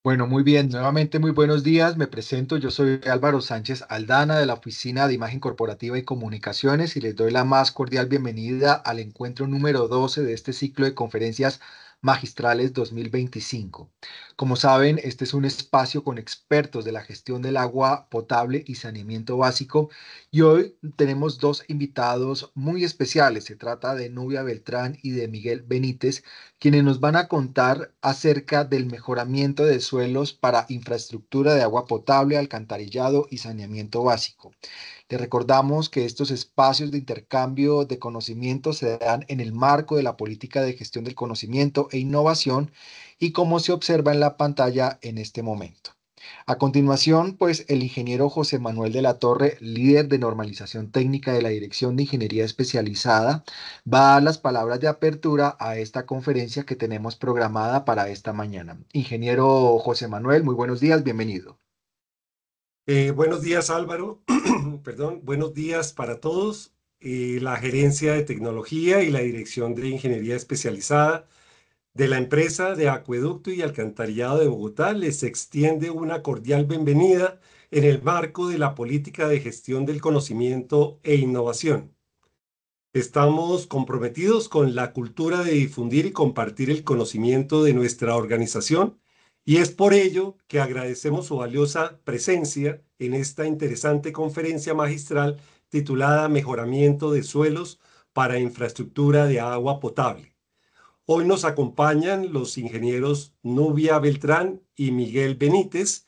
Bueno, muy bien, nuevamente muy buenos días. Me presento, yo soy Álvaro Sánchez Aldana de la Oficina de Imagen Corporativa y Comunicaciones y les doy la más cordial bienvenida al encuentro número 12 de este ciclo de conferencias magistrales 2025. Como saben, este es un espacio con expertos de la gestión del agua potable y saneamiento básico y hoy tenemos dos invitados muy especiales. Se trata de Nubia Beltrán y de Miguel Benítez, quienes nos van a contar acerca del mejoramiento de suelos para infraestructura de agua potable, alcantarillado y saneamiento básico. Les recordamos que estos espacios de intercambio de conocimiento se dan en el marco de la política de gestión del conocimiento e innovación y como se observa en la pantalla en este momento. A continuación, pues el ingeniero José Manuel de la Torre, líder de normalización técnica de la Dirección de Ingeniería Especializada, va a dar las palabras de apertura a esta conferencia que tenemos programada para esta mañana. Ingeniero José Manuel, muy buenos días, bienvenido. Buenos días, Álvaro. Perdón, buenos días para todos. La Gerencia de Tecnología y la Dirección de Ingeniería Especializada de la empresa de Acueducto y Alcantarillado de Bogotá les extiende una cordial bienvenida en el marco de la política de gestión del conocimiento e innovación. Estamos comprometidos con la cultura de difundir y compartir el conocimiento de nuestra organización y es por ello que agradecemos su valiosa presencia en esta interesante conferencia magistral titulada Mejoramiento de suelos para infraestructura de agua potable. Hoy nos acompañan los ingenieros Nubia Beltrán y Miguel Benítez,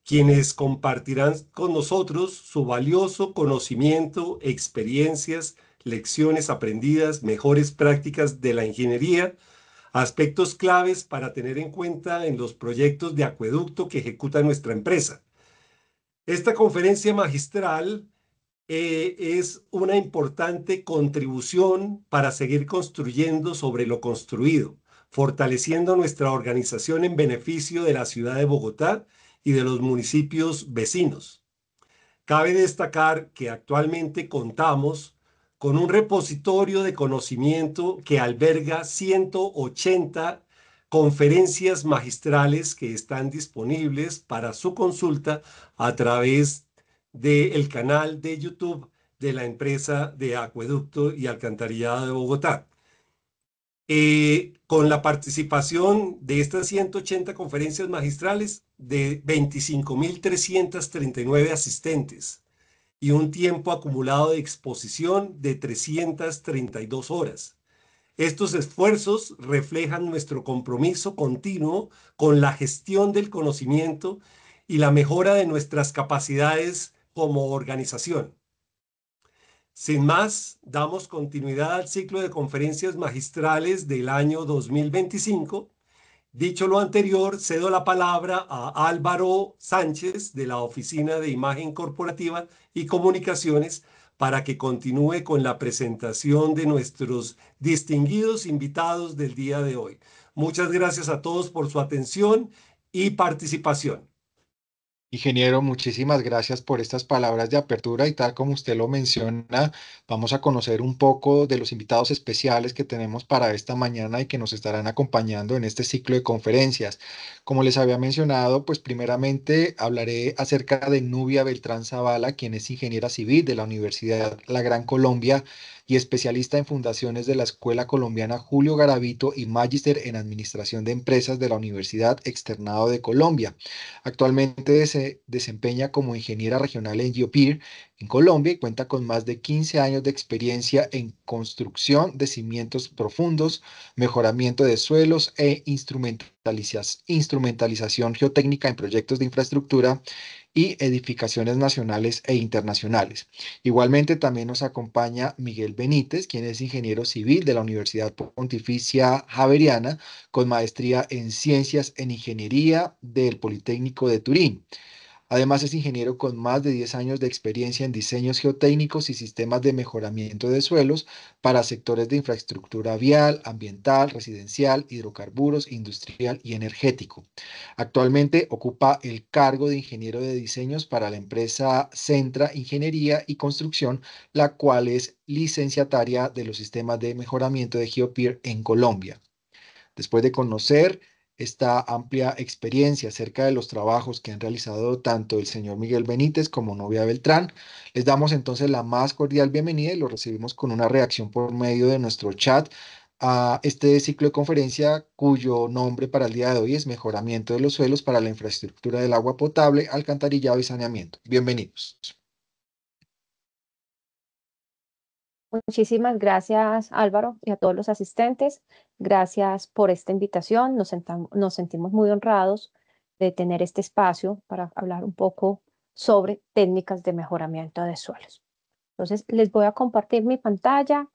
quienes compartirán con nosotros su valioso conocimiento, experiencias, lecciones aprendidas, mejores prácticas de la ingeniería, aspectos claves para tener en cuenta en los proyectos de acueducto que ejecuta nuestra empresa. Esta conferencia magistral es una importante contribución para seguir construyendo sobre lo construido, fortaleciendo nuestra organización en beneficio de la ciudad de Bogotá y de los municipios vecinos. Cabe destacar que actualmente contamos con un repositorio de conocimiento que alberga 180 conferencias magistrales que están disponibles para su consulta a través del canal de YouTube de la empresa de Acueducto y Alcantarillado de Bogotá. Con la participación de estas 180 conferencias magistrales de 25.339 asistentes y un tiempo acumulado de exposición de 332 horas. Estos esfuerzos reflejan nuestro compromiso continuo con la gestión del conocimiento y la mejora de nuestras capacidades como organización. Sin más, damos continuidad al ciclo de conferencias magistrales del año 2025. Dicho lo anterior, cedo la palabra a Álvaro Sánchez de la Oficina de Imagen Corporativa y Comunicaciones para que continúe con la presentación de nuestros distinguidos invitados del día de hoy. Muchas gracias a todos por su atención y participación. Ingeniero, muchísimas gracias por estas palabras de apertura y tal como usted lo menciona, vamos a conocer un poco de los invitados especiales que tenemos para esta mañana y que nos estarán acompañando en este ciclo de conferencias. Como les había mencionado, pues primeramente hablaré acerca de Nubia Beltrán Zavala, quien es ingeniera civil de la Universidad La Gran Colombia y especialista en fundaciones de la Escuela Colombiana Julio Garavito y magíster en Administración de Empresas de la Universidad Externado de Colombia. Actualmente se desempeña como ingeniera regional en GeoPeer en Colombia y cuenta con más de 15 años de experiencia en construcción de cimientos profundos, mejoramiento de suelos e instrumentalización geotécnica en proyectos de infraestructura y edificaciones nacionales e internacionales. Igualmente también nos acompaña Miguel Benítez, quien es ingeniero civil de la Universidad Pontificia Javeriana con maestría en Ciencias en Ingeniería del Politécnico de Turín. Además, es ingeniero con más de 10 años de experiencia en diseños geotécnicos y sistemas de mejoramiento de suelos para sectores de infraestructura vial, ambiental, residencial, hidrocarburos, industrial y energético. Actualmente ocupa el cargo de ingeniero de diseños para la empresa Centra Ingeniería y Construcción, la cual es licenciataria de los sistemas de mejoramiento de GeoPeer en Colombia. Después de conocer esta amplia experiencia acerca de los trabajos que han realizado tanto el señor Miguel Benítez como Novia Beltrán. Les damos entonces la más cordial bienvenida y lo recibimos con una reacción por medio de nuestro chat a este ciclo de conferencia cuyo nombre para el día de hoy es Mejoramiento de los suelos para la infraestructura del agua potable, alcantarillado y saneamiento. Bienvenidos. Muchísimas gracias, Álvaro, y a todos los asistentes. Gracias por esta invitación. Nos sentimos muy honrados de tener este espacio para hablar un poco sobre técnicas de mejoramiento de suelos. Entonces, les voy a compartir mi pantalla.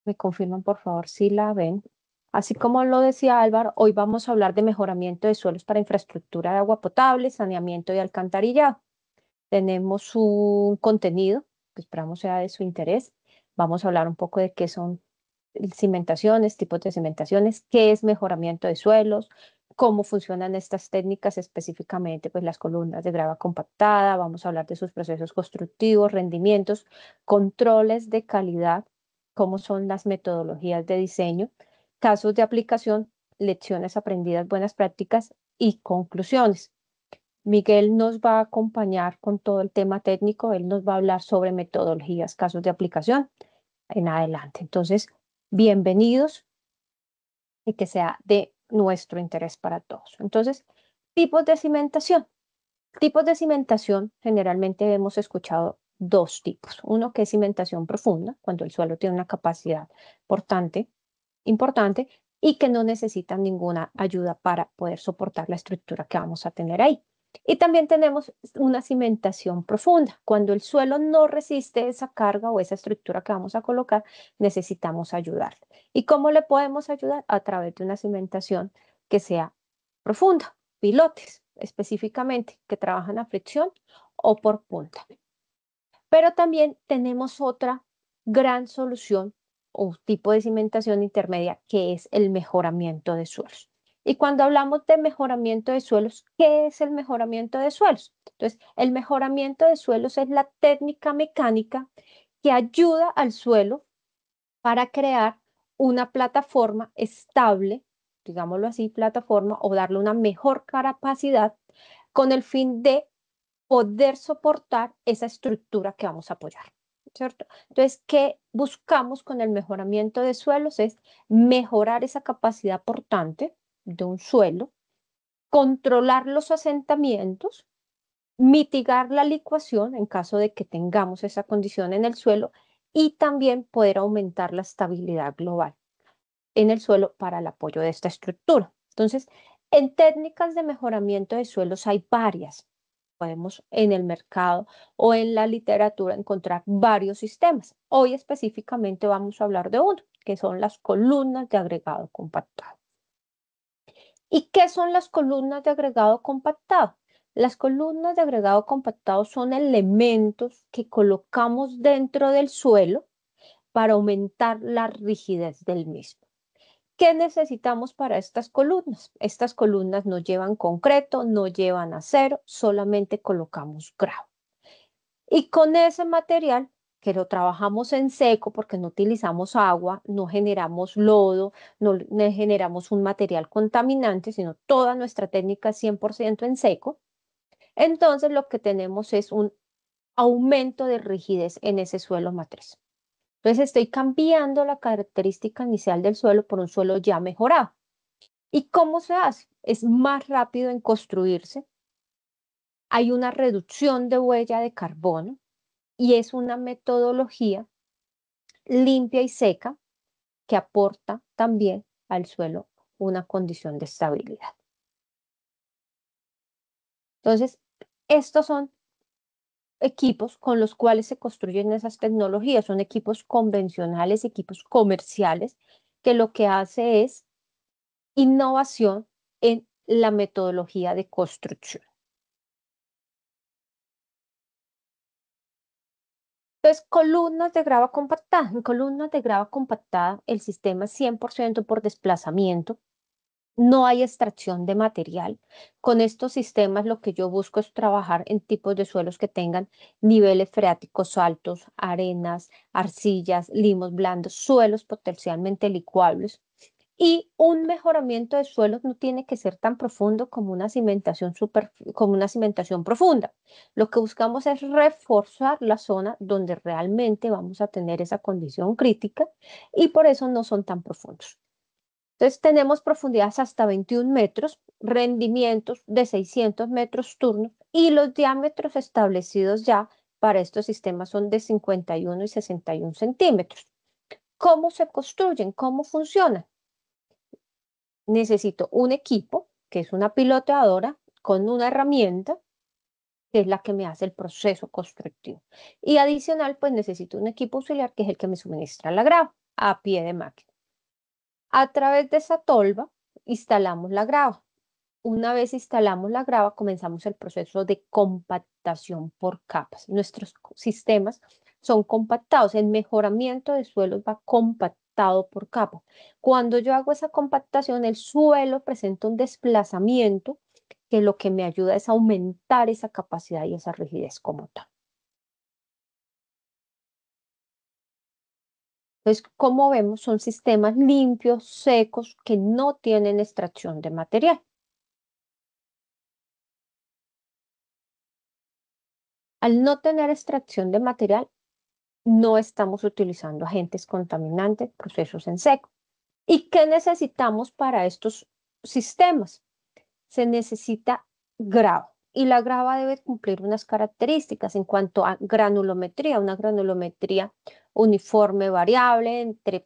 Me confirman, por favor, si la ven. Así como lo decía Álvaro, hoy vamos a hablar de mejoramiento de suelos para infraestructura de agua potable, saneamiento y alcantarillado. Tenemos un contenido que esperamos sea de su interés. Vamos a hablar un poco de qué son cimentaciones, tipos de cimentaciones, qué es mejoramiento de suelos, cómo funcionan estas técnicas específicamente, pues las columnas de grava compactada. Vamos a hablar de sus procesos constructivos, rendimientos, controles de calidad, cómo son las metodologías de diseño, casos de aplicación, lecciones aprendidas, buenas prácticas y conclusiones. Miguel nos va a acompañar con todo el tema técnico, él nos va a hablar sobre metodologías, casos de aplicación en adelante. Entonces, bienvenidos y que sea de nuestro interés para todos. Entonces, tipos de cimentación. Tipos de cimentación, generalmente hemos escuchado dos tipos. Uno que es cimentación profunda, cuando el suelo tiene una capacidad importante y que no necesita ninguna ayuda para poder soportar la estructura que vamos a tener ahí. Y también tenemos una cimentación profunda. Cuando el suelo no resiste esa carga o esa estructura que vamos a colocar, necesitamos ayudarle. ¿Y cómo le podemos ayudar? A través de una cimentación que sea profunda, pilotes específicamente, que trabajan a fricción o por punta. Pero también tenemos otra gran solución o tipo de cimentación intermedia que es el mejoramiento de suelos. Y cuando hablamos de mejoramiento de suelos, ¿qué es el mejoramiento de suelos? Entonces, el mejoramiento de suelos es la técnica mecánica que ayuda al suelo para crear una plataforma estable, digámoslo así, plataforma, o darle una mejor capacidad con el fin de poder soportar esa estructura que vamos a apoyar, ¿cierto? Entonces, ¿qué buscamos con el mejoramiento de suelos? Es mejorar esa capacidad portante de un suelo, controlar los asentamientos, mitigar la licuación en caso de que tengamos esa condición en el suelo y también poder aumentar la estabilidad global en el suelo para el apoyo de esta estructura. Entonces, en técnicas de mejoramiento de suelos hay varias. Podemos en el mercado o en la literatura encontrar varios sistemas. Hoy específicamente vamos a hablar de uno, que son las columnas de agregado compactado. ¿Y qué son las columnas de agregado compactado? Las columnas de agregado compactado son elementos que colocamos dentro del suelo para aumentar la rigidez del mismo. ¿Qué necesitamos para estas columnas? Estas columnas no llevan concreto, no llevan acero, solamente colocamos grava. Y con ese material, que lo trabajamos en seco porque no utilizamos agua, no generamos lodo, no generamos un material contaminante, sino toda nuestra técnica es 100% en seco, entonces lo que tenemos es un aumento de rigidez en ese suelo matriz. Entonces estoy cambiando la característica inicial del suelo por un suelo ya mejorado. ¿Y cómo se hace? Es más rápido en construirse, hay una reducción de huella de carbono y es una metodología limpia y seca que aporta también al suelo una condición de estabilidad. Entonces, estos son equipos con los cuales se construyen esas tecnologías, son equipos convencionales, equipos comerciales, que lo que hace es innovación en la metodología de construcción. Entonces, columnas de grava compactada. En columnas de grava compactada, el sistema es 100% por desplazamiento. No hay extracción de material. Con estos sistemas lo que yo busco es trabajar en tipos de suelos que tengan niveles freáticos altos, arenas, arcillas, limos blandos, suelos potencialmente licuables Y un mejoramiento de suelos no tiene que ser tan profundo como una cimentación profunda. Lo que buscamos es reforzar la zona donde realmente vamos a tener esa condición crítica y por eso no son tan profundos. Entonces tenemos profundidades hasta 21 metros, rendimientos de 600 metros turnos y los diámetros establecidos ya para estos sistemas son de 51 y 61 centímetros. ¿Cómo se construyen? ¿Cómo funcionan? Necesito un equipo, que es una piloteadora, con una herramienta, que es la que me hace el proceso constructivo. Y adicional, pues necesito un equipo auxiliar, que es el que me suministra la grava a pie de máquina. A través de esa tolva, instalamos la grava. Una vez instalamos la grava, comenzamos el proceso de compactación por capas. Nuestros sistemas son compactados. El mejoramiento de suelos va compactado por capas. Cuando yo hago esa compactación, el suelo presenta un desplazamiento que lo que me ayuda es a aumentar esa capacidad y esa rigidez como tal. Entonces, como vemos, son sistemas limpios, secos, que no tienen extracción de material. Al no tener extracción de material, no estamos utilizando agentes contaminantes, procesos en seco. ¿Y qué necesitamos para estos sistemas? Se necesita grava y la grava debe cumplir unas características en cuanto a granulometría, una granulometría uniforme variable entre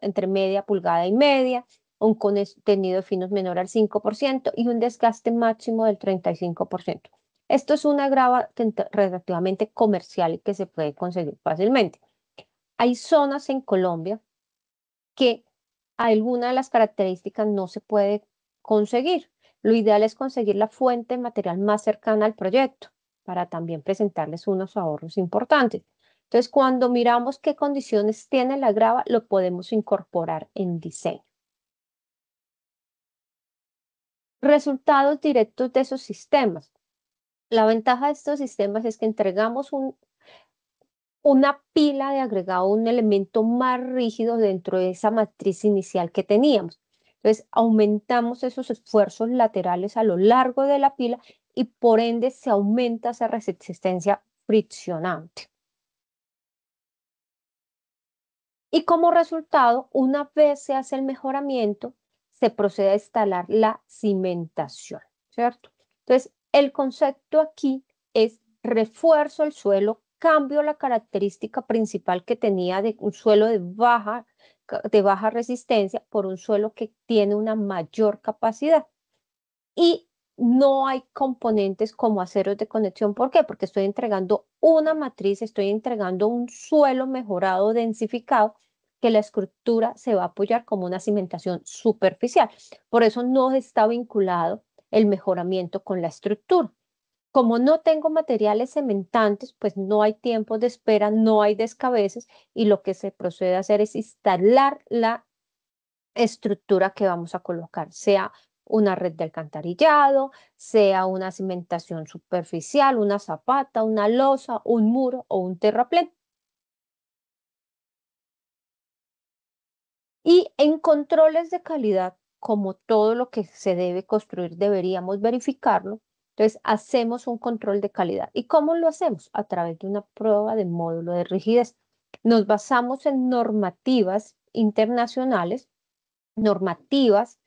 entre media pulgada y media, un contenido de finos menor al 5% y un desgaste máximo del 35%. Esto es una grava relativamente comercial y que se puede conseguir fácilmente. Hay zonas en Colombia que alguna de las características no se puede conseguir. Lo ideal es conseguir la fuente de material más cercana al proyecto para también presentarles unos ahorros importantes. Entonces, cuando miramos qué condiciones tiene la grava, lo podemos incorporar en diseño. Resultados directos de esos sistemas. La ventaja de estos sistemas es que entregamos una pila de agregado, un elemento más rígido dentro de esa matriz inicial que teníamos. Entonces, aumentamos esos esfuerzos laterales a lo largo de la pila y por ende se aumenta esa resistencia friccionante. Y como resultado, una vez se hace el mejoramiento, se procede a instalar la cimentación, ¿cierto? Entonces, el concepto aquí es refuerzo el suelo, cambio la característica principal que tenía de un suelo de baja resistencia por un suelo que tiene una mayor capacidad. Y no hay componentes como aceros de conexión. ¿Por qué? Porque estoy entregando una matriz, estoy entregando un suelo mejorado, densificado, que la estructura se va a apoyar como una cimentación superficial. Por eso no está vinculado el mejoramiento con la estructura. Como no tengo materiales cementantes, pues no hay tiempo de espera, no hay descabeces y lo que se procede a hacer es instalar la estructura que vamos a colocar, sea una red de alcantarillado, sea una cimentación superficial, una zapata, una losa, un muro o un terraplén. Y en controles de calidad, como todo lo que se debe construir, deberíamos verificarlo. Entonces, hacemos un control de calidad. ¿Y cómo lo hacemos? A través de una prueba de módulo de rigidez. Nos basamos en normativas internacionales, normativas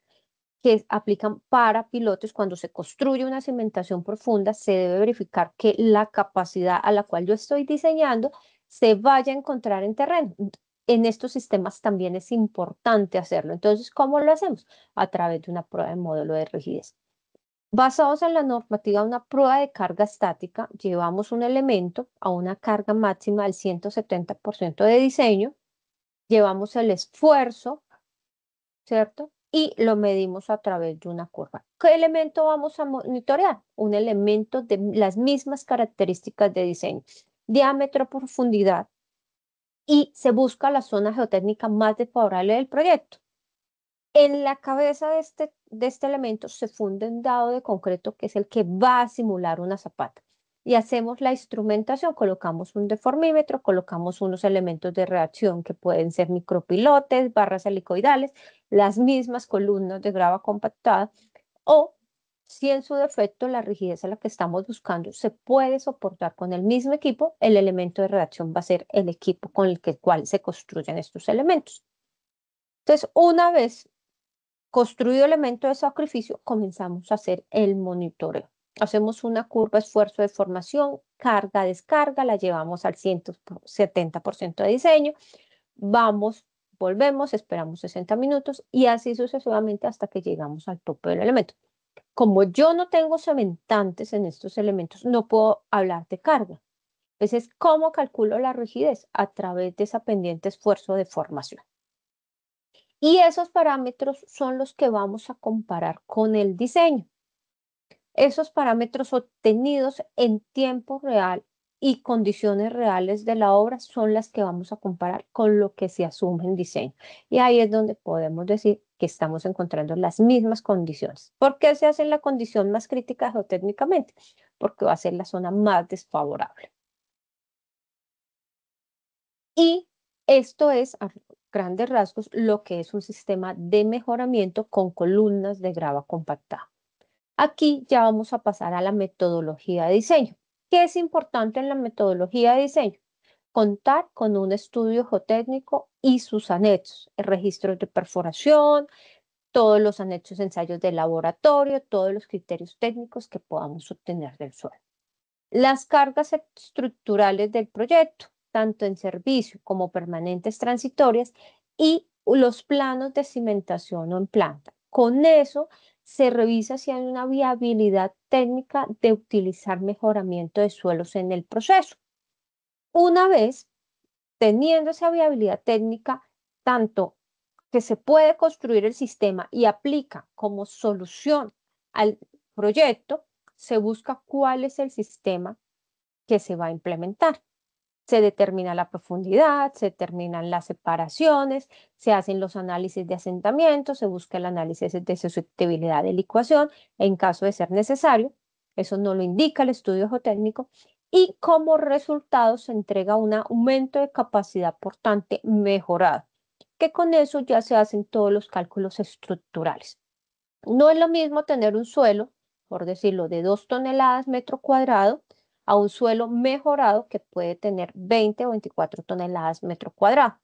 que aplican para pilotos. Cuando se construye una cimentación profunda, se debe verificar que la capacidad a la cual yo estoy diseñando se vaya a encontrar en terreno. En estos sistemas también es importante hacerlo. Entonces, ¿cómo lo hacemos? A través de una prueba de módulo de rigidez. Basados en la normativa, una prueba de carga estática, llevamos un elemento a una carga máxima del 170% de diseño, llevamos el esfuerzo, ¿cierto? Y lo medimos a través de una curva. ¿Qué elemento vamos a monitorear? Un elemento de las mismas características de diseño, diámetro, profundidad, y se busca la zona geotécnica más desfavorable del proyecto. En la cabeza de este elemento se funde un dado de concreto que es el que va a simular una zapata. y hacemos la instrumentación, colocamos un deformímetro, colocamos unos elementos de reacción que pueden ser micropilotes, barras helicoidales, las mismas columnas de grava compactada, o si en su defecto la rigidez a la que estamos buscando se puede soportar con el mismo equipo, el elemento de reacción va a ser el equipo con el cual se construyen estos elementos. Entonces, una vez construido elemento de sacrificio, comenzamos a hacer el monitoreo. Hacemos una curva esfuerzo de formación, carga, descarga, la llevamos al 170% de diseño, vamos, volvemos, esperamos 60 minutos y así sucesivamente hasta que llegamos al tope del elemento. Como yo no tengo cementantes en estos elementos, no puedo hablar de carga. Entonces, ¿cómo calculo la rigidez? A través de esa pendiente esfuerzo de formación. Y esos parámetros son los que vamos a comparar con el diseño. Esos parámetros obtenidos en tiempo real y condiciones reales de la obra son las que vamos a comparar con lo que se asume en diseño. Y ahí es donde podemos decir que estamos encontrando las mismas condiciones. ¿Por qué se hace en la condición más crítica geotécnicamente? Porque va a ser la zona más desfavorable. Y esto es, a grandes rasgos, lo que es un sistema de mejoramiento con columnas de grava compactada. Aquí ya vamos a pasar a la metodología de diseño. ¿Qué es importante en la metodología de diseño? Contar con un estudio geotécnico y sus anexos, el registro de perforación, todos los anexos ensayos de laboratorio, todos los criterios técnicos que podamos obtener del suelo. Las cargas estructurales del proyecto, tanto en servicio como permanentes transitorias, y los planos de cimentación o en planta. Con eso se revisa si hay una viabilidad técnica de utilizar mejoramiento de suelos en el proceso. Una vez teniendo esa viabilidad técnica, tanto que se puede construir el sistema y aplica como solución al proyecto, se busca cuál es el sistema que se va a implementar. Se determina la profundidad, se determinan las separaciones, se hacen los análisis de asentamiento, se busca el análisis de susceptibilidad de licuación en caso de ser necesario. Eso no lo indica el estudio geotécnico. Y como resultado se entrega un aumento de capacidad portante mejorado, que con eso ya se hacen todos los cálculos estructurales. No es lo mismo tener un suelo, por decirlo, de 2 toneladas metro cuadrado a un suelo mejorado que puede tener 20 o 24 toneladas metro cuadrado.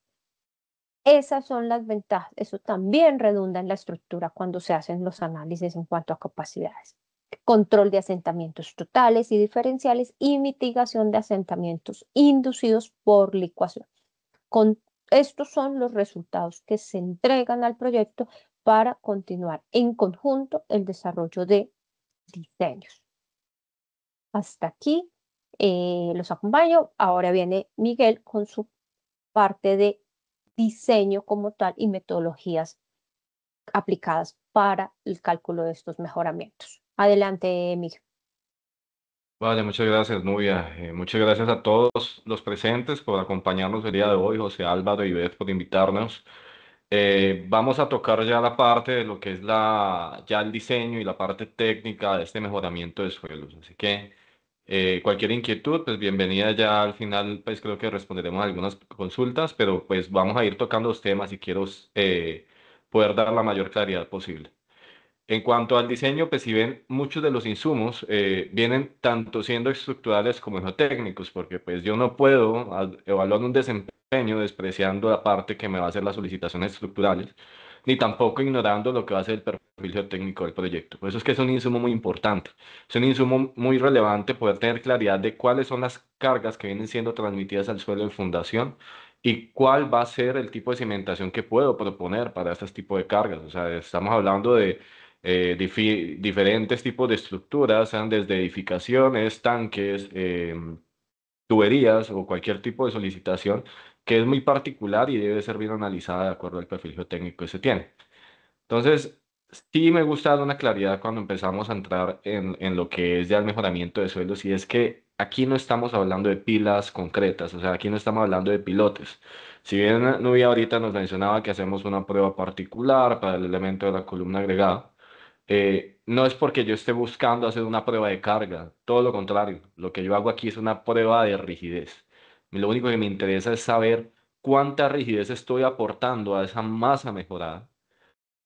Esas son las ventajas. Eso también redunda en la estructura cuando se hacen los análisis en cuanto a capacidades. Control de asentamientos totales y diferenciales y mitigación de asentamientos inducidos por licuación. Con estos son los resultados que se entregan al proyecto para continuar en conjunto el desarrollo de diseños. Hasta aquí los acompaño. Ahora viene Miguel con su parte de diseño como tal y metodologías aplicadas para el cálculo de estos mejoramientos. Adelante, Miguel. Vale, muchas gracias, Nubia. Muchas gracias a todos los presentes por acompañarnos el día de hoy, José Álvaro y Beth por invitarnos. Vamos a tocar ya la parte de lo que es ya el diseño y la parte técnica de este mejoramiento de suelos. Así que cualquier inquietud, pues bienvenida ya al final, pues creo que responderemos algunas consultas, pero pues vamos a ir tocando los temas y quiero poder dar la mayor claridad posible. En cuanto al diseño, pues si ven, muchos de los insumos vienen tanto siendo estructurales como geotécnicos, porque pues yo no puedo evaluar un desempeño despreciando la parte que me va a hacer las solicitaciones estructurales, ni tampoco ignorando lo que va a ser el perfil geotécnico del proyecto. Por eso es que es un insumo muy importante, es un insumo muy relevante poder tener claridad de cuáles son las cargas que vienen siendo transmitidas al suelo de fundación y cuál va a ser el tipo de cimentación que puedo proponer para este tipo de cargas. O sea, estamos hablando de diferentes tipos de estructuras, sean desde edificaciones, tanques, tuberías o cualquier tipo de solicitación que es muy particular y debe ser bien analizada de acuerdo al perfil geotécnico que se tiene. Entonces, sí me gusta dar una claridad cuando empezamos a entrar en lo que es ya el mejoramiento de suelos y es que aquí no estamos hablando de pilas concretas, o sea, aquí no estamos hablando de pilotes. Si bien Nubia ahorita nos mencionaba que hacemos una prueba particular para el elemento de la columna agregada, no es porque yo esté buscando hacer una prueba de carga, todo lo contrario, lo que yo hago aquí es una prueba de rigidez. Lo único que me interesa es saber cuánta rigidez estoy aportando a esa masa mejorada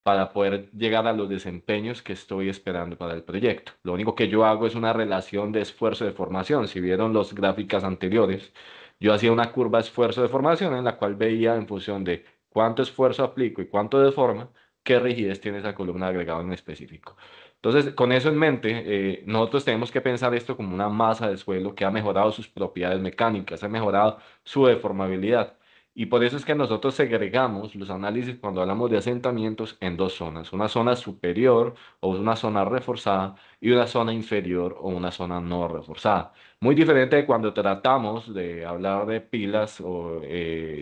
para poder llegar a los desempeños que estoy esperando para el proyecto. Lo único que yo hago es una relación de esfuerzo de formación. Si vieron las gráficas anteriores, yo hacía una curva de esfuerzo de formación en la cual veía en función de cuánto esfuerzo aplico y cuánto deforma, qué rigidez tiene esa columna de agregado en específico. Entonces, con eso en mente, nosotros tenemos que pensar esto como una masa de suelo que ha mejorado sus propiedades mecánicas, ha mejorado su deformabilidad. Y por eso es que nosotros segregamos los análisis cuando hablamos de asentamientos en dos zonas, una zona superior o una zona reforzada y una zona inferior o una zona no reforzada. Muy diferente de cuando tratamos de hablar de pilas o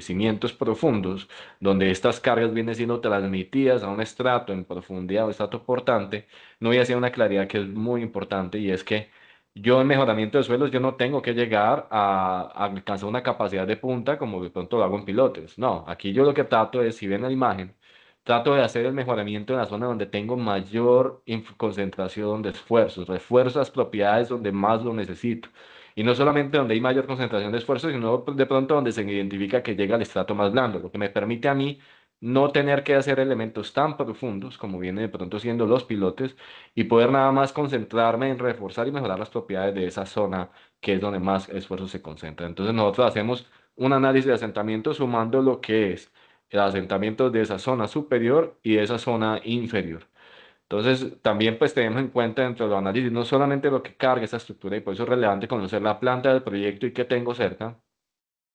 cimientos profundos, donde estas cargas vienen siendo transmitidas a un estrato en profundidad o estrato portante. No voy a hacer una claridad que es muy importante y es que yo en mejoramiento de suelos, yo no tengo que llegar a alcanzar una capacidad de punta como de pronto lo hago en pilotes. No, aquí yo lo que trato es, si ven la imagen, trato de hacer el mejoramiento en la zona donde tengo mayor concentración de esfuerzos, refuerzo las propiedades donde más lo necesito. Y no solamente donde hay mayor concentración de esfuerzos, sino de pronto donde se identifica que llega al estrato más blando, lo que me permite a mí no tener que hacer elementos tan profundos como viene de pronto siendo los pilotes y poder nada más concentrarme en reforzar y mejorar las propiedades de esa zona que es donde más esfuerzo se concentra. Entonces nosotros hacemos un análisis de asentamiento sumando lo que es el asentamiento de esa zona superior y de esa zona inferior. Entonces también pues tenemos en cuenta dentro del análisis no solamente lo que carga esa estructura y por eso es relevante conocer la planta del proyecto y qué tengo cerca,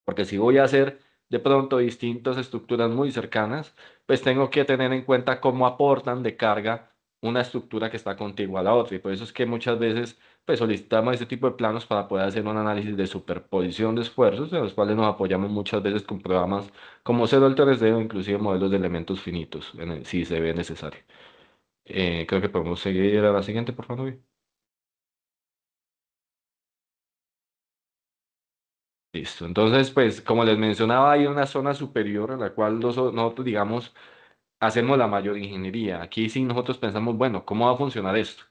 porque si voy a hacer de pronto distintas estructuras muy cercanas, pues tengo que tener en cuenta cómo aportan de carga una estructura que está contigua a la otra. Y por eso es que muchas veces pues solicitamos este tipo de planos para poder hacer un análisis de superposición de esfuerzos, de los cuales nos apoyamos muchas veces con programas como Cedol 3D o inclusive modelos de elementos finitos, si se ve necesario. Creo que podemos seguir a la siguiente, por favor. Listo. Entonces, pues, como les mencionaba, hay una zona superior en la cual nosotros, digamos, hacemos la mayor ingeniería. Aquí sí nosotros pensamos, bueno, ¿cómo va a funcionar esto?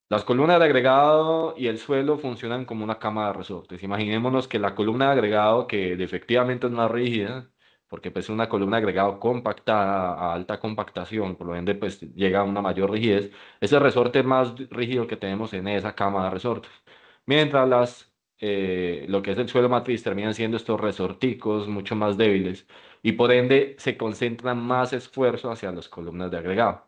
Las columnas de agregado y el suelo funcionan como una cama de resortes. Imaginémonos que la columna de agregado, que efectivamente es más rígida, porque pues, es una columna de agregado compactada a alta compactación, por lo ende pues, llega a una mayor rigidez, es el resorte más rígido que tenemos en esa cama de resortes. Mientras lo que es el suelo matriz terminan siendo estos resorticos mucho más débiles y por ende se concentra más esfuerzo hacia las columnas de agregado.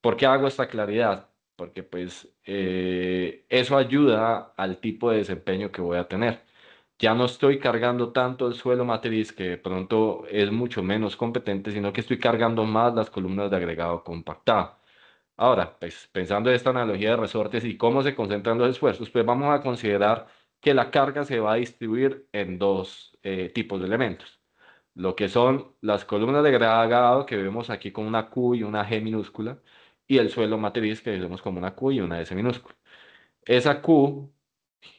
¿Por qué hago esta claridad? Porque pues eso ayuda al tipo de desempeño que voy a tener. Ya no estoy cargando tanto el suelo matriz, que de pronto es mucho menos competente, sino que estoy cargando más las columnas de agregado compactado. Ahora, pues pensando en esta analogía de resortes y cómo se concentran los esfuerzos, pues vamos a considerar que la carga se va a distribuir en dos tipos de elementos. Lo que son las columnas de agregado que vemos aquí con una Q y una G minúscula, y el suelo matriz que vemos como una Q y una S minúscula. Esa Q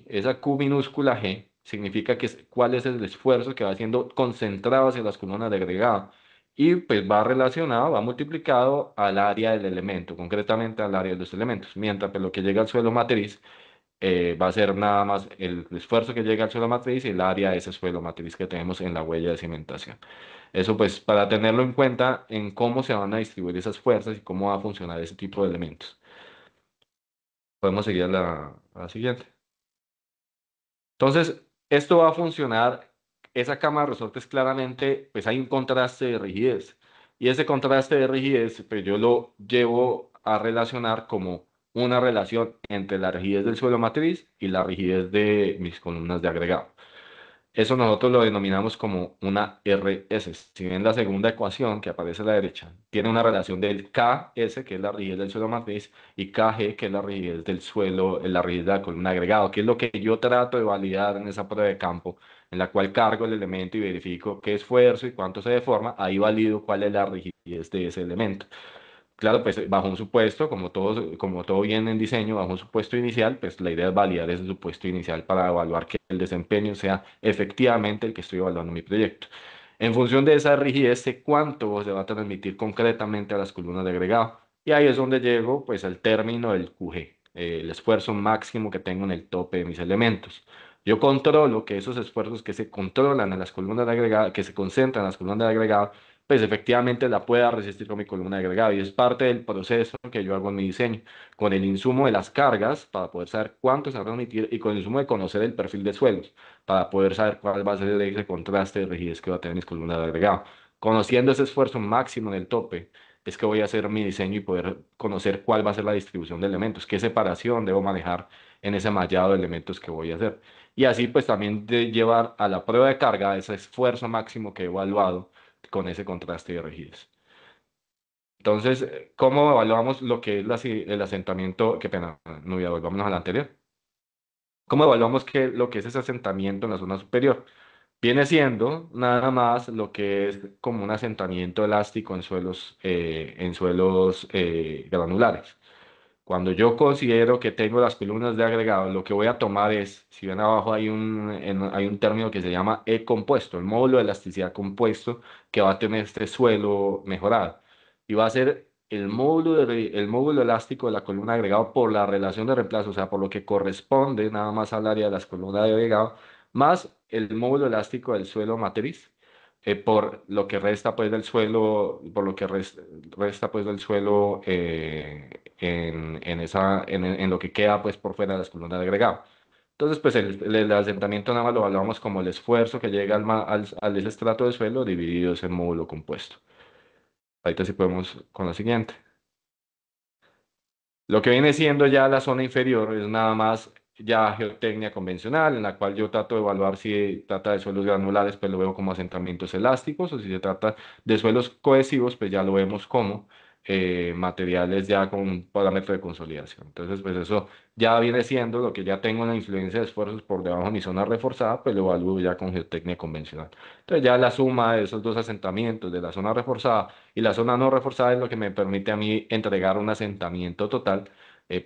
esa Q minúscula G significa que cuál es el esfuerzo que va siendo concentrado hacia las columnas de agregado. Y pues va relacionado, va multiplicado al área del elemento, concretamente al área de los elementos. Mientras que lo que llega al suelo matriz va a ser nada más el esfuerzo que llega al suelo matriz y el área de ese suelo matriz que tenemos en la huella de cimentación. Eso pues para tenerlo en cuenta en cómo se van a distribuir esas fuerzas y cómo va a funcionar ese tipo de elementos. Podemos seguir a la siguiente. Entonces, esto va a funcionar, esa cama de resortes claramente, pues hay un contraste de rigidez. Y ese contraste de rigidez, pues yo lo llevo a relacionar como una relación entre la rigidez del suelo matriz y la rigidez de mis columnas de agregado. Eso nosotros lo denominamos como una RS. Si ven la segunda ecuación que aparece a la derecha, tiene una relación del KS, que es la rigidez del suelo matriz, y KG, que es la rigidez del suelo, la rigidez de la columna de agregado, que es lo que yo trato de validar en esa prueba de campo, en la cual cargo el elemento y verifico qué esfuerzo y cuánto se deforma. Ahí valido cuál es la rigidez de ese elemento. Claro, pues bajo un supuesto, como todo bien en diseño, bajo un supuesto inicial, pues la idea es validar ese supuesto inicial para evaluar que el desempeño sea efectivamente el que estoy evaluando en mi proyecto. En función de esa rigidez, sé cuánto se va a transmitir concretamente a las columnas de agregado. Y ahí es donde llego pues al término del QG, el esfuerzo máximo que tengo en el tope de mis elementos. Yo controlo que esos esfuerzos que se controlan en las columnas de agregado, que se concentran en las columnas de agregado, pues efectivamente la pueda resistir con mi columna de agregado. Y es parte del proceso que yo hago en mi diseño, con el insumo de las cargas para poder saber cuánto se va a transmitir y con el insumo de conocer el perfil de suelos para poder saber cuál va a ser ese contraste de rigidez que va a tener mis columnas de agregado. Conociendo ese esfuerzo máximo en el tope es que voy a hacer mi diseño y poder conocer cuál va a ser la distribución de elementos, qué separación debo manejar en ese mallado de elementos que voy a hacer. Y así pues también de llevar a la prueba de carga ese esfuerzo máximo que he evaluado con ese contraste de rigidez. Entonces, ¿cómo evaluamos lo que es el asentamiento? Qué pena, no volvámonos a la anterior. ¿Cómo evaluamos lo que es ese asentamiento en la zona superior? Viene siendo nada más lo que es como un asentamiento elástico en suelos granulares. Cuando yo considero que tengo las columnas de agregado, lo que voy a tomar es, si ven abajo hay un término que se llama E-compuesto, el módulo de elasticidad compuesto que va a tener este suelo mejorado. Y va a ser el módulo elástico de la columna de agregado por la relación de reemplazo, o sea, por lo que corresponde nada más al área de las columnas de agregado, más el módulo elástico del suelo matriz, por lo que resta pues del suelo, por lo que resta pues del suelo en lo que queda pues por fuera de las columnas de agregado. Entonces, pues el asentamiento nada más lo evaluamos como el esfuerzo que llega al ese estrato de suelo dividido ese módulo compuesto. Ahorita sí podemos con la siguiente. Lo que viene siendo ya la zona inferior es nada más ya geotecnia convencional, en la cual yo trato de evaluar si trata de suelos granulares, pues lo veo como asentamientos elásticos, o si se trata de suelos cohesivos, pues ya lo vemos como materiales ya con un parámetro de consolidación. Entonces, pues eso ya viene siendo lo que ya tengo una influencia de esfuerzos por debajo de mi zona reforzada, pues lo evalúo ya con geotecnia convencional. Entonces ya la suma de esos dos asentamientos de la zona reforzada y la zona no reforzada es lo que me permite a mí entregar un asentamiento total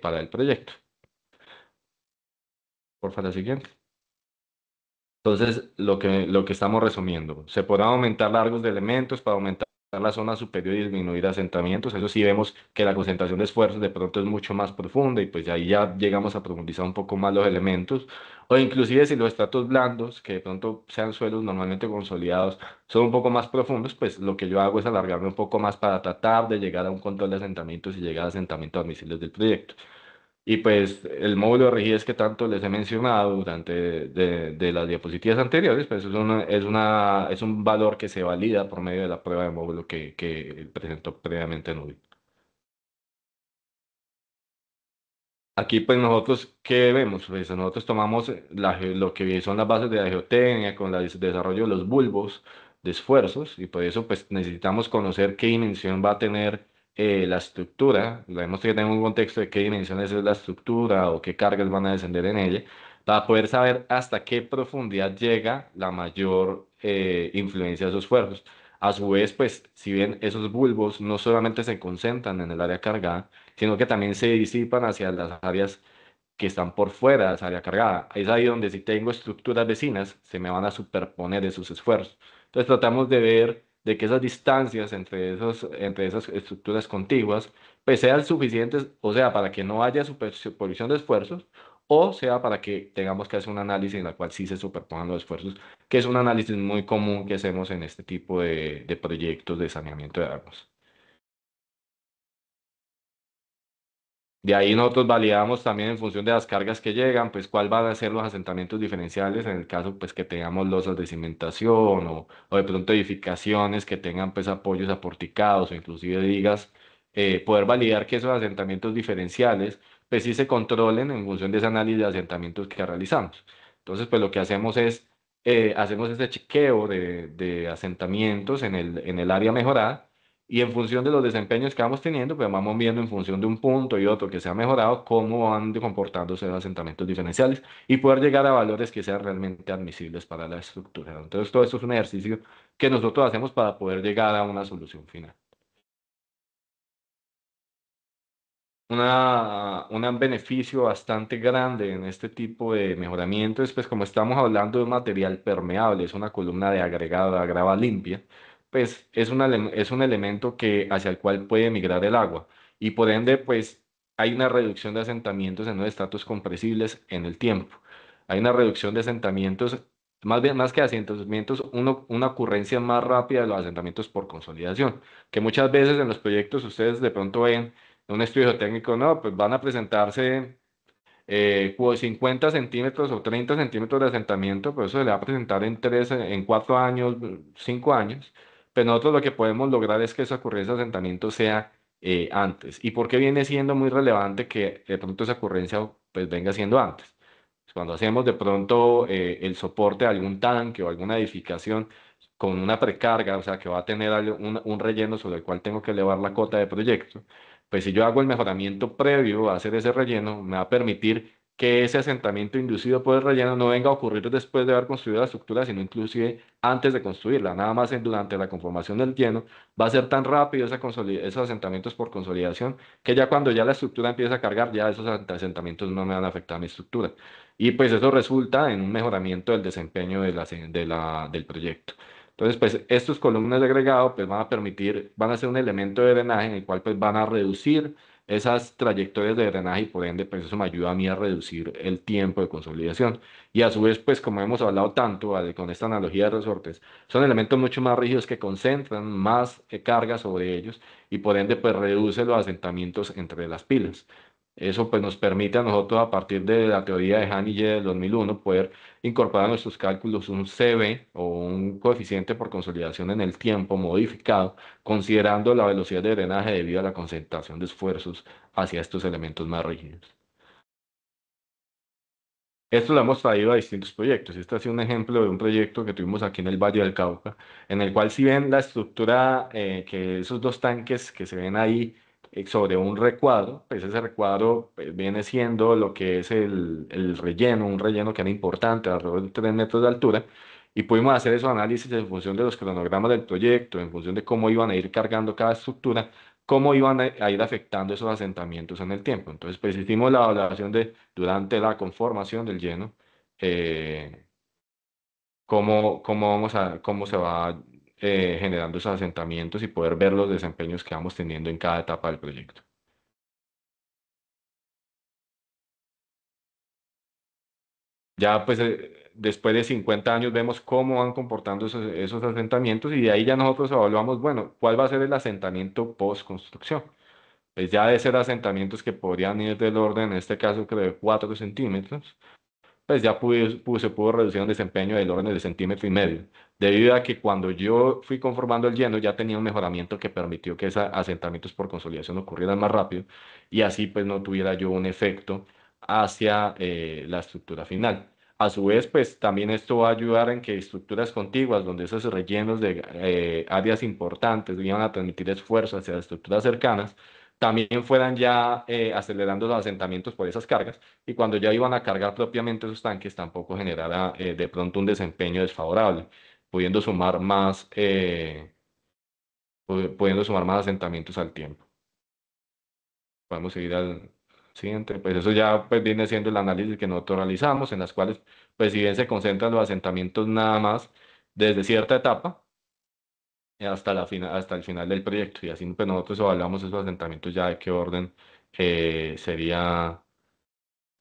para el proyecto. Por favor, la siguiente. Entonces, lo que estamos resumiendo, se podrán aumentar largos de elementos para aumentar la zona superior y disminuir asentamientos. Eso sí vemos que la concentración de esfuerzos de pronto es mucho más profunda y pues ahí ya llegamos a profundizar un poco más los elementos. O inclusive si los estratos blandos, que de pronto sean suelos normalmente consolidados, son un poco más profundos, pues lo que yo hago es alargarme un poco más para tratar de llegar a un control de asentamientos y llegar a asentamientos admisibles del proyecto. Y pues el módulo de rigidez que tanto les he mencionado durante de las diapositivas anteriores, pues es un valor que se valida por medio de la prueba de módulo que presentó previamente Nubia. Aquí pues nosotros, ¿qué vemos? Pues nosotros tomamos lo que son las bases de la geotecnia con el desarrollo de los bulbos de esfuerzos y por eso pues necesitamos conocer qué dimensión va a tener la estructura. Tenemos que tener un contexto de qué dimensiones es la estructura o qué cargas van a descender en ella para poder saber hasta qué profundidad llega la mayor influencia de esos esfuerzos. A su vez, pues si bien esos bulbos no solamente se concentran en el área cargada, sino que también se disipan hacia las áreas que están por fuera de esa área cargada. Es ahí donde si tengo estructuras vecinas, se me van a superponer esos esfuerzos. Entonces tratamos de ver de que esas distancias entre esas estructuras contiguas, pues sean suficientes, o sea, para que no haya superposición de esfuerzos, o sea, para que tengamos que hacer un análisis en el cual sí se superpongan los esfuerzos, que es un análisis muy común que hacemos en este tipo de proyectos de saneamiento de aguas. De ahí nosotros validamos también en función de las cargas que llegan, pues cuál van a ser los asentamientos diferenciales en el caso pues que tengamos losas de cimentación o de pronto edificaciones que tengan pues apoyos aporticados o inclusive digas, poder validar que esos asentamientos diferenciales pues sí se controlen en función de ese análisis de asentamientos que realizamos. Entonces pues lo que hacemos es, hacemos ese chequeo de asentamientos en el área mejorada y en función de los desempeños que vamos teniendo, pues vamos viendo en función de un punto y otro que se ha mejorado, cómo van comportándose los asentamientos diferenciales y poder llegar a valores que sean realmente admisibles para la estructura. Entonces, todo esto es un ejercicio que nosotros hacemos para poder llegar a una solución final. Un beneficio bastante grande en este tipo de mejoramiento es, pues, como estamos hablando de un material permeable, es una columna de agregado, de grava limpia, pues es un elemento hacia el cual puede migrar el agua y por ende, pues hay una reducción de asentamientos en los estratos compresibles en el tiempo. Hay una reducción de asentamientos, más bien, más que asentamientos, una ocurrencia más rápida de los asentamientos por consolidación, que muchas veces en los proyectos ustedes de pronto ven en un estudio técnico, no, pues van a presentarse 50 centímetros o 30 centímetros de asentamiento, pero eso se le va a presentar en 4 años, 5 años. Pero nosotros lo que podemos lograr es que esa ocurrencia de asentamiento sea antes. ¿Y por qué viene siendo muy relevante que de pronto esa ocurrencia pues, venga siendo antes? Pues, cuando hacemos de pronto el soporte de algún tanque o alguna edificación con una precarga, o sea, que va a tener un relleno sobre el cual tengo que elevar la cota de proyecto, pues si yo hago el mejoramiento previo a hacer ese relleno, me va a permitir que ese asentamiento inducido por el relleno no venga a ocurrir después de haber construido la estructura, sino inclusive antes de construirla. Nada más durante la conformación del lleno va a ser tan rápido esos asentamientos por consolidación que ya cuando ya la estructura empieza a cargar, ya esos asentamientos no me van a afectar a mi estructura. Y pues eso resulta en un mejoramiento del desempeño del proyecto. Entonces, pues estas columnas de agregado pues van a ser un elemento de drenaje en el cual pues van a reducir esas trayectorias de drenaje y por ende pues eso me ayuda a mí a reducir el tiempo de consolidación. Y a su vez pues como hemos hablado tanto con esta analogía de resortes, son elementos mucho más rígidos que concentran más carga sobre ellos y por ende pues reduce los asentamientos entre las pilas. Eso pues nos permite a nosotros a partir de la teoría de Hanille del 2001 poder incorporar a nuestros cálculos un CB o un coeficiente por consolidación en el tiempo modificado, considerando la velocidad de drenaje debido a la concentración de esfuerzos hacia estos elementos más rígidos. Esto lo hemos traído a distintos proyectos. Este ha sido un ejemplo de un proyecto que tuvimos aquí en el Valle del Cauca, en el cual si ven la estructura, que esos dos tanques que se ven ahí sobre un recuadro, pues ese recuadro pues, viene siendo lo que es el relleno, un relleno que era importante, alrededor de 3 metros de altura, y pudimos hacer esos análisis en función de los cronogramas del proyecto, en función de cómo iban a ir cargando cada estructura, cómo iban a ir afectando esos asentamientos en el tiempo. Entonces, pues hicimos la evaluación de durante la conformación del lleno, eh, cómo se va generando esos asentamientos y poder ver los desempeños que vamos teniendo en cada etapa del proyecto. Ya pues después de 50 años vemos cómo van comportando esos asentamientos y de ahí ya nosotros evaluamos, bueno, cuál va a ser el asentamiento post construcción. Pues ya de ser asentamientos que podrían ir del orden, en este caso creo de 4 centímetros, pues ya se pudo reducir un desempeño del orden de centímetro y medio, debido a que cuando yo fui conformando el lleno ya tenía un mejoramiento que permitió que esos asentamientos por consolidación ocurrieran más rápido y así pues no tuviera yo un efecto hacia la estructura final. A su vez, pues también esto va a ayudar en que estructuras contiguas, donde esos rellenos de áreas importantes iban a transmitir esfuerzo hacia las estructuras cercanas, también fueran ya acelerando los asentamientos por esas cargas y cuando ya iban a cargar propiamente esos tanques tampoco generara de pronto un desempeño desfavorable, pudiendo sumar más, pudiendo sumar más asentamientos al tiempo. Podemos seguir al siguiente, pues eso ya pues, viene siendo el análisis que nosotros realizamos, en las cuales pues si bien se concentran los asentamientos nada más desde cierta etapa hasta el final del proyecto y así pues nosotros evaluamos esos asentamientos ya de qué orden serían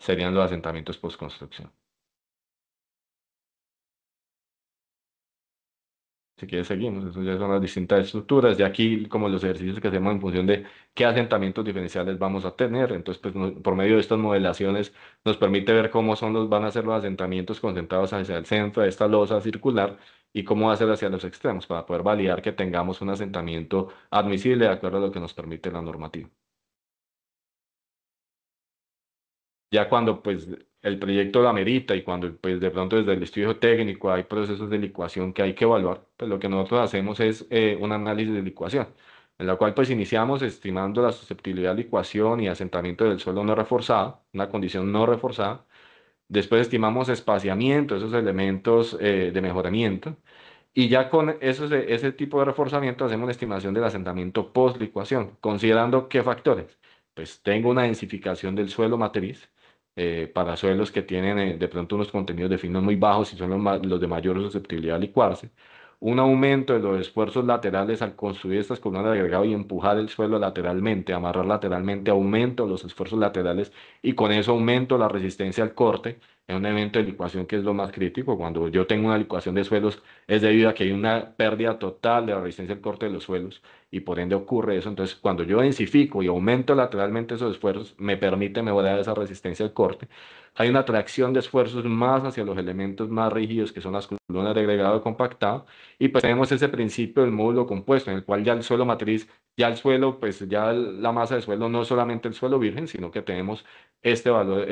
los asentamientos post construcción. Si quieres seguimos, eso ya son las distintas estructuras. De aquí, como los ejercicios que hacemos en función de qué asentamientos diferenciales vamos a tener. Entonces, pues por medio de estas modelaciones nos permite ver van a ser los asentamientos concentrados hacia el centro de esta losa circular y cómo va a ser hacia los extremos para poder validar que tengamos un asentamiento admisible de acuerdo a lo que nos permite la normativa. Ya cuando pues el proyecto lo amerita y cuando pues de pronto desde el estudio técnico hay procesos de licuación que hay que evaluar, pues lo que nosotros hacemos es un análisis de licuación, en la cual pues iniciamos estimando la susceptibilidad a licuación y asentamiento del suelo no reforzado, una condición no reforzada. Después estimamos espaciamiento, esos elementos de mejoramiento. Y ya con ese tipo de reforzamiento hacemos la estimación del asentamiento post-licuación, considerando qué factores. Pues tengo una densificación del suelo matriz para suelos que tienen de pronto unos contenidos de finos muy bajos y son los de mayor susceptibilidad a licuarse. un aumento de los esfuerzos laterales al construir estas columnas de agregado y empujar el suelo lateralmente, amarrar lateralmente, aumento los esfuerzos laterales y con eso aumento la resistencia al corte en un evento de licuación que es lo más crítico. Cuando yo tengo una licuación de suelos es debido a que hay una pérdida total de la resistencia al corte de los suelos y por ende ocurre eso. Entonces, cuando yo densifico y aumento lateralmente esos esfuerzos, me permite mejorar esa resistencia al corte. Hay una atracción de esfuerzos más hacia los elementos más rígidos que son las columnas de agregado compactado y pues tenemos ese principio del módulo compuesto en el cual ya el suelo matriz, ya el suelo, pues ya la masa de suelo no es solamente el suelo virgen, sino que tenemos este valor,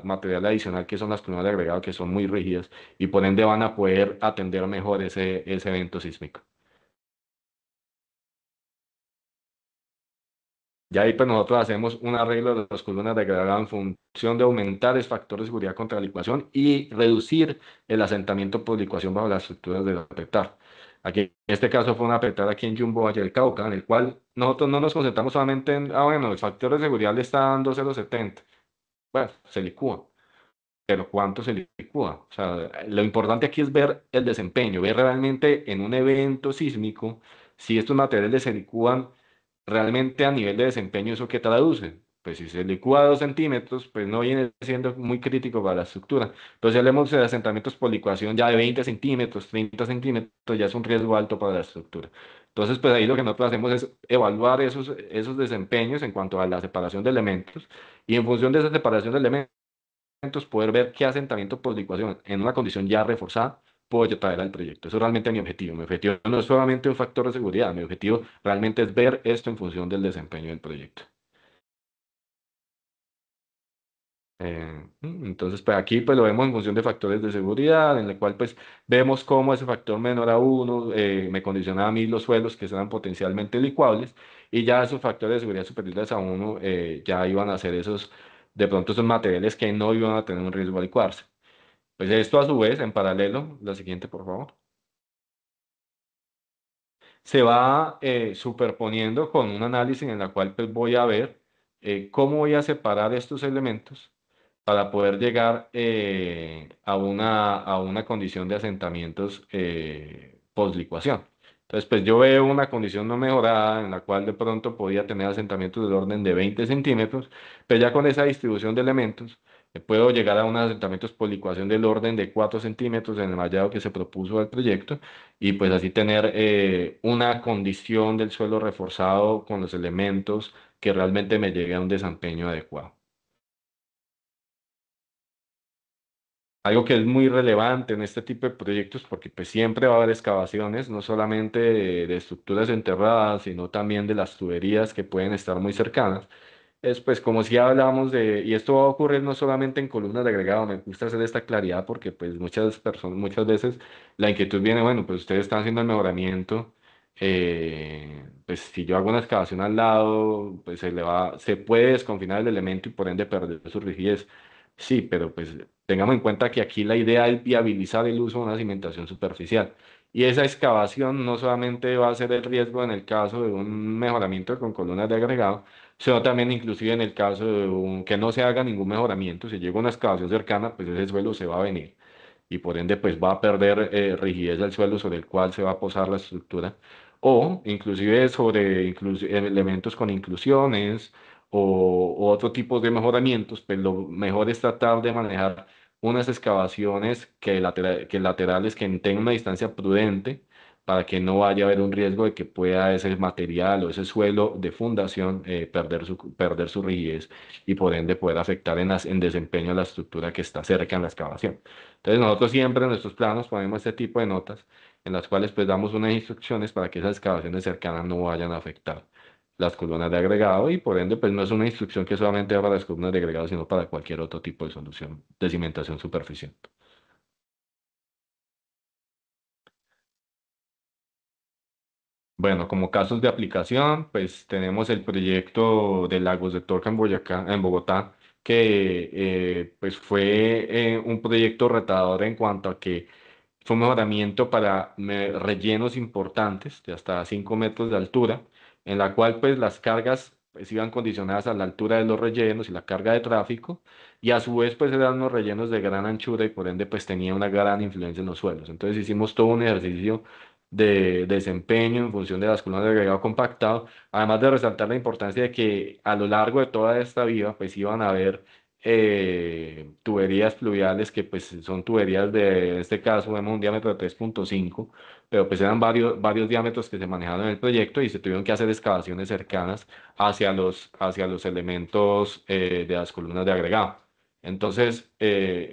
material adicional que son las columnas de agregado que son muy rígidas y por ende van a poder atender mejor ese evento sísmico. Ya ahí pues nosotros hacemos un arreglo de las columnas de agregado en función de aumentar el factor de seguridad contra la licuación y reducir el asentamiento por licuación bajo las estructuras del petar. Aquí, en este caso fue una petar aquí en Jumbo, Valle del Cauca, en el cual nosotros no nos concentramos solamente en, bueno, el factor de seguridad le está dando 0,70. Bueno, se licúa, pero ¿cuánto se licúa? O sea, lo importante aquí es ver el desempeño, ver realmente en un evento sísmico si estos materiales se licúan realmente a nivel de desempeño. ¿Eso qué traduce? Pues si se licúa a 2 centímetros, pues no viene siendo muy crítico para la estructura. Pero si hablemos de asentamientos por licuación ya de 20 centímetros, 30 centímetros, ya es un riesgo alto para la estructura. Entonces, pues ahí lo que nosotros hacemos es evaluar esos desempeños en cuanto a la separación de elementos y en función de esa separación de elementos, poder ver qué asentamiento por licuación en una condición ya reforzada puedo traer al proyecto. Eso es realmente mi objetivo. Mi objetivo no es solamente un factor de seguridad, mi objetivo realmente es ver esto en función del desempeño del proyecto. Entonces, pues aquí pues lo vemos en función de factores de seguridad, en el cual pues vemos cómo ese factor menor a uno me condiciona a mí los suelos que sean potencialmente licuables y ya esos factores de seguridad superiores a uno ya iban a ser esos, de pronto esos materiales que no iban a tener un riesgo de licuarse. Pues esto a su vez, en paralelo, la siguiente por favor, se va superponiendo con un análisis en el cual pues voy a ver cómo voy a separar estos elementos para poder llegar a una condición de asentamientos post-licuación. Entonces, pues yo veo una condición no mejorada en la cual de pronto podía tener asentamientos del orden de 20 centímetros, pero ya con esa distribución de elementos puedo llegar a unos asentamientos por licuación del orden de 4 centímetros en el mallado que se propuso al proyecto y pues así tener una condición del suelo reforzado con los elementos que realmente me llegue a un desempeño adecuado. Algo que es muy relevante en este tipo de proyectos, porque pues siempre va a haber excavaciones, no solamente de estructuras enterradas, sino también de las tuberías que pueden estar muy cercanas. Es pues como si hablamos de, y esto va a ocurrir no solamente en columnas de agregado, me gusta hacer esta claridad porque pues muchas personas, muchas veces la inquietud viene, bueno, pues ustedes están haciendo el mejoramiento, pues si yo hago una excavación al lado, pues se puede desconfinar el elemento y por ende perder su rigidez. Sí, pero pues tengamos en cuenta que aquí la idea es viabilizar el uso de una cimentación superficial. Y esa excavación no solamente va a ser el riesgo en el caso de un mejoramiento con columnas de agregado, sino también inclusive en el caso de que no se haga ningún mejoramiento, si llega una excavación cercana, pues ese suelo se va a venir y por ende pues va a perder rigidez del suelo sobre el cual se va a posar la estructura o inclusive sobre elementos con inclusiones o otro tipo de mejoramientos, pues lo mejor es tratar de manejar unas excavaciones que laterales que tengan una distancia prudente para que no vaya a haber un riesgo de que pueda ese material o ese suelo de fundación perder su rigidez y por ende poder afectar en desempeño de la estructura que está cerca en la excavación. Entonces nosotros siempre en nuestros planos ponemos este tipo de notas en las cuales pues damos unas instrucciones para que esas excavaciones cercanas no vayan a afectar las columnas de agregado y por ende pues no es una instrucción que solamente va para las columnas de agregado sino para cualquier otro tipo de solución de cimentación superficial. Bueno, como casos de aplicación, pues tenemos el proyecto de Lagos de Torca en Boyacá, en Bogotá, que pues fue un proyecto retador en cuanto a que fue un mejoramiento para rellenos importantes de hasta 5 metros de altura, en la cual pues las cargas pues, iban condicionadas a la altura de los rellenos y la carga de tráfico, y a su vez pues eran unos rellenos de gran anchura y por ende pues tenía una gran influencia en los suelos. Entonces hicimos todo un ejercicio de desempeño en función de las columnas de agregado compactado, además de resaltar la importancia de que a lo largo de toda esta vía pues iban a haber tuberías fluviales que pues son tuberías de, en este caso, vemos un diámetro de 3,5, pero pues eran varios diámetros que se manejaron en el proyecto y se tuvieron que hacer excavaciones cercanas hacia los elementos de las columnas de agregado. Entonces,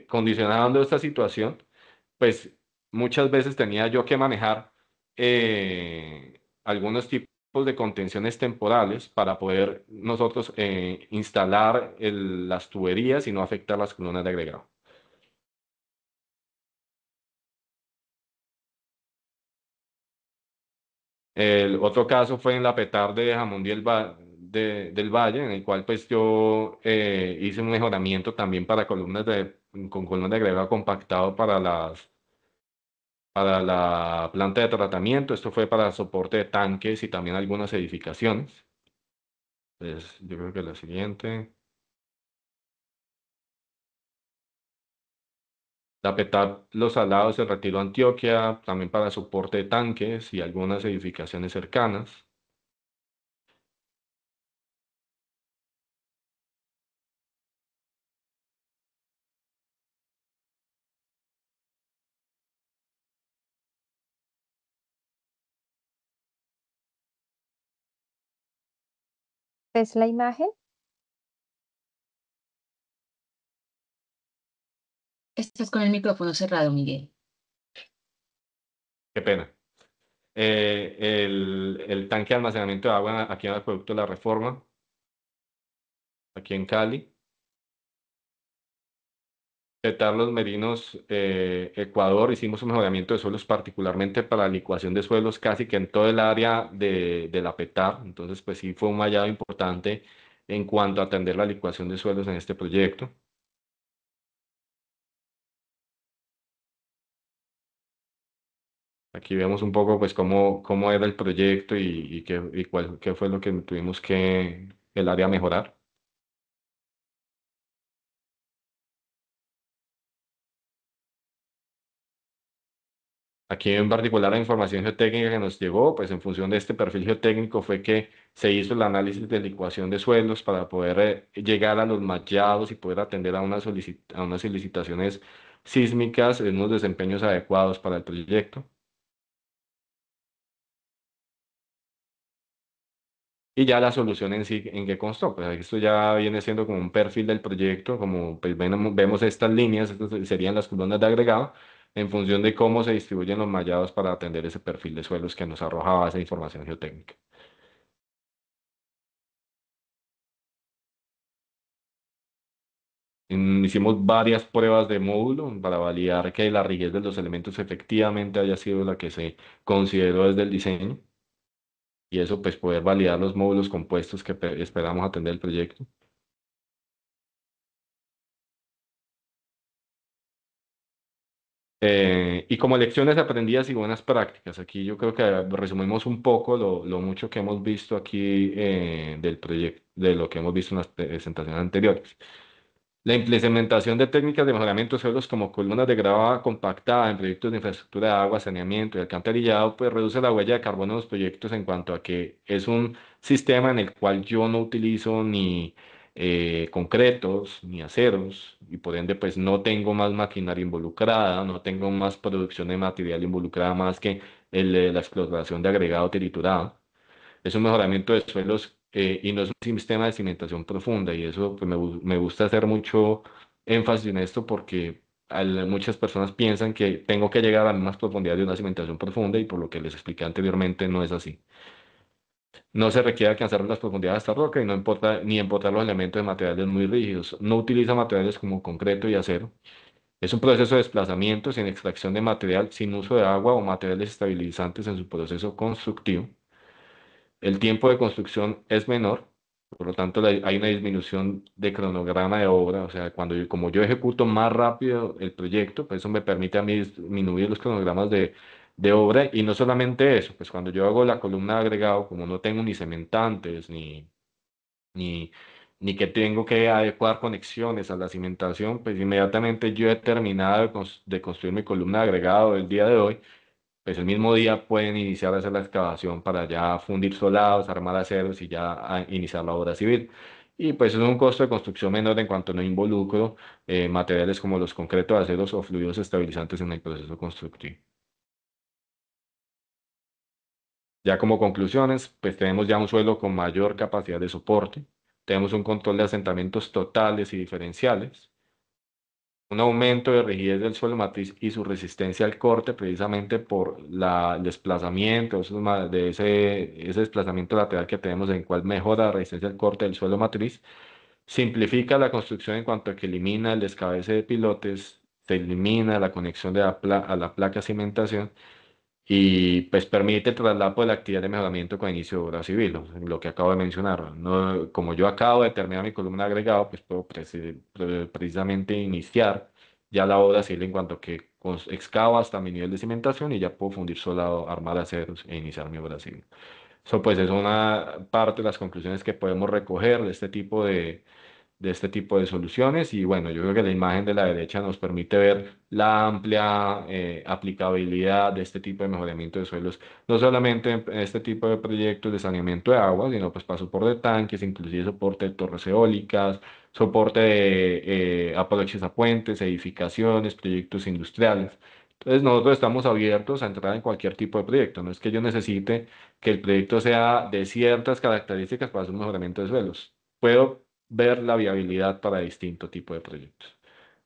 condicionando esta situación, pues muchas veces tenía yo que manejar algunos tipos de contenciones temporales para poder nosotros instalar las tuberías y no afectar las columnas de agregado. El otro caso fue en la Petar de Jamundí del Valle, en el cual pues yo hice un mejoramiento también para con columnas de agregado compactado para la planta de tratamiento. Esto fue para soporte de tanques y también algunas edificaciones. Pues yo creo que la siguiente. La PETAP Los Salados de Retiro Antioquia, también para soporte de tanques y algunas edificaciones cercanas. ¿Ves la imagen? Estás con el micrófono cerrado, Miguel. Qué pena. El tanque de almacenamiento de agua aquí en el Acueducto de la Reforma, aquí en Cali. Petar Los Merinos, Ecuador, hicimos un mejoramiento de suelos particularmente para la licuación de suelos casi que en todo el área de la Petar. Entonces, pues sí fue un hallado importante en cuanto a atender la licuación de suelos en este proyecto. Aquí vemos un poco pues cómo era el proyecto qué fue lo que tuvimos que el área mejorar. Aquí en particular la información geotécnica que nos llegó, pues en función de este perfil geotécnico fue que se hizo el análisis de licuación de suelos para poder llegar a los mallados y poder atender a a unas solicitaciones sísmicas en unos desempeños adecuados para el proyecto. Y ya la solución en sí, ¿en qué constó? Pues esto ya viene siendo como un perfil del proyecto, como pues vemos estas líneas, estas serían las columnas de agregado, en función de cómo se distribuyen los mallados para atender ese perfil de suelos que nos arrojaba esa información geotécnica. Hicimos varias pruebas de módulo para validar que la rigidez de los elementos efectivamente haya sido la que se consideró desde el diseño, y eso pues poder validar los módulos compuestos que esperamos atender el proyecto. Y como lecciones aprendidas y buenas prácticas, aquí yo creo que resumimos un poco lo mucho que hemos visto aquí del proyecto, de lo que hemos visto en las presentaciones anteriores. La implementación de técnicas de mejoramiento de suelos como columnas de grava compactada en proyectos de infraestructura de agua, saneamiento y alcantarillado, pues reduce la huella de carbono de los proyectos en cuanto a que es un sistema en el cual yo no utilizo ni concretos ni aceros y por ende pues no tengo más maquinaria involucrada, no tengo más producción de material involucrada más que la explotación de agregado triturado. Es un mejoramiento de suelos y no es un sistema de cimentación profunda, y eso pues, me gusta hacer mucho énfasis en esto porque muchas personas piensan que tengo que llegar a la misma profundidad de una cimentación profunda, y por lo que les expliqué anteriormente no es así. No se requiere alcanzar las profundidades de esta roca y no importa ni importar los elementos de materiales muy rígidos. No utiliza materiales como concreto y acero. Es un proceso de desplazamiento sin extracción de material, sin uso de agua o materiales estabilizantes en su proceso constructivo. El tiempo de construcción es menor, por lo tanto hay una disminución de cronograma de obra, o sea, como yo ejecuto más rápido el proyecto, pues eso me permite a mí disminuir los cronogramas de obra. Y no solamente eso, pues cuando yo hago la columna de agregado, como no tengo ni cementantes ni, ni que tengo que adecuar conexiones a la cimentación, pues inmediatamente yo he terminado de construir mi columna de agregado el día de hoy, pues el mismo día pueden iniciar a hacer la excavación para ya fundir solados, armar aceros y ya iniciar la obra civil. Y pues es un costo de construcción menor en cuanto no involucro materiales como los concretos, aceros o fluidos estabilizantes en el proceso constructivo. Ya como conclusiones, pues tenemos ya un suelo con mayor capacidad de soporte, tenemos un control de asentamientos totales y diferenciales, un aumento de rigidez del suelo matriz y su resistencia al corte precisamente por el desplazamiento, ese desplazamiento lateral que tenemos en el cual mejora la resistencia al corte del suelo matriz, simplifica la construcción en cuanto a que elimina el descabece de pilotes, se elimina la conexión a la placa de cimentación y pues permite el traslado de la actividad de mejoramiento con inicio de obra civil, o sea, lo que acabo de mencionar. No, como yo acabo de terminar mi columna de agregado, pues puedo precisamente iniciar ya la obra civil en cuanto que excavo hasta mi nivel de cimentación y ya puedo fundir solado, armar aceros e iniciar mi obra civil. Eso pues es una parte de las conclusiones que podemos recoger de este tipo de soluciones y bueno, yo creo que la imagen de la derecha nos permite ver la amplia aplicabilidad de este tipo de mejoramiento de suelos, no solamente en este tipo de proyectos de saneamiento de agua, sino pues para soporte de tanques, inclusive soporte de torres eólicas, soporte de aproches a puentes, edificaciones, proyectos industriales. Entonces nosotros estamos abiertos a entrar en cualquier tipo de proyecto, no es que yo necesite que el proyecto sea de ciertas características para hacer un mejoramiento de suelos. Puedo ver la viabilidad para distinto tipo de proyectos.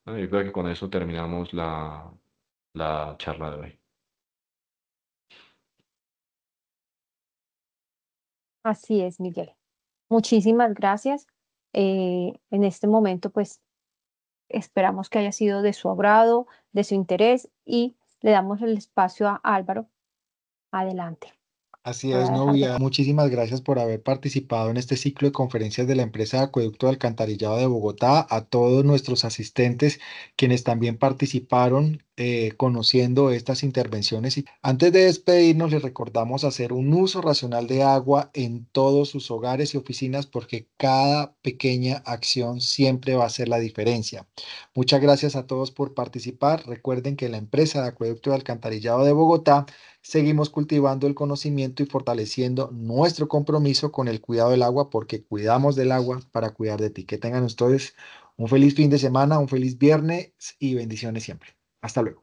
¿No? Yo creo que con eso terminamos la charla de hoy. Así es, Miguel. Muchísimas gracias. En este momento, pues esperamos que haya sido de su agrado, de su interés y le damos el espacio a Álvaro. Adelante. Así Voy es, a dejar de... Novia. Muchísimas gracias por haber participado en este ciclo de conferencias de la empresa de Acueducto de Alcantarillado de Bogotá, a todos nuestros asistentes quienes también participaron conociendo estas intervenciones. Y antes de despedirnos, les recordamos hacer un uso racional de agua en todos sus hogares y oficinas porque cada pequeña acción siempre va a hacer la diferencia. Muchas gracias a todos por participar. Recuerden que la empresa de Acueducto de Alcantarillado de Bogotá seguimos cultivando el conocimiento y fortaleciendo nuestro compromiso con el cuidado del agua porque cuidamos del agua para cuidar de ti. Que tengan ustedes un feliz fin de semana, un feliz viernes y bendiciones siempre. Hasta luego.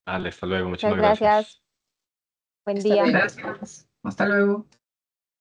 Hasta luego, Muchas muchísimas gracias. gracias. Buen Hasta día. luego. Gracias. Hasta luego.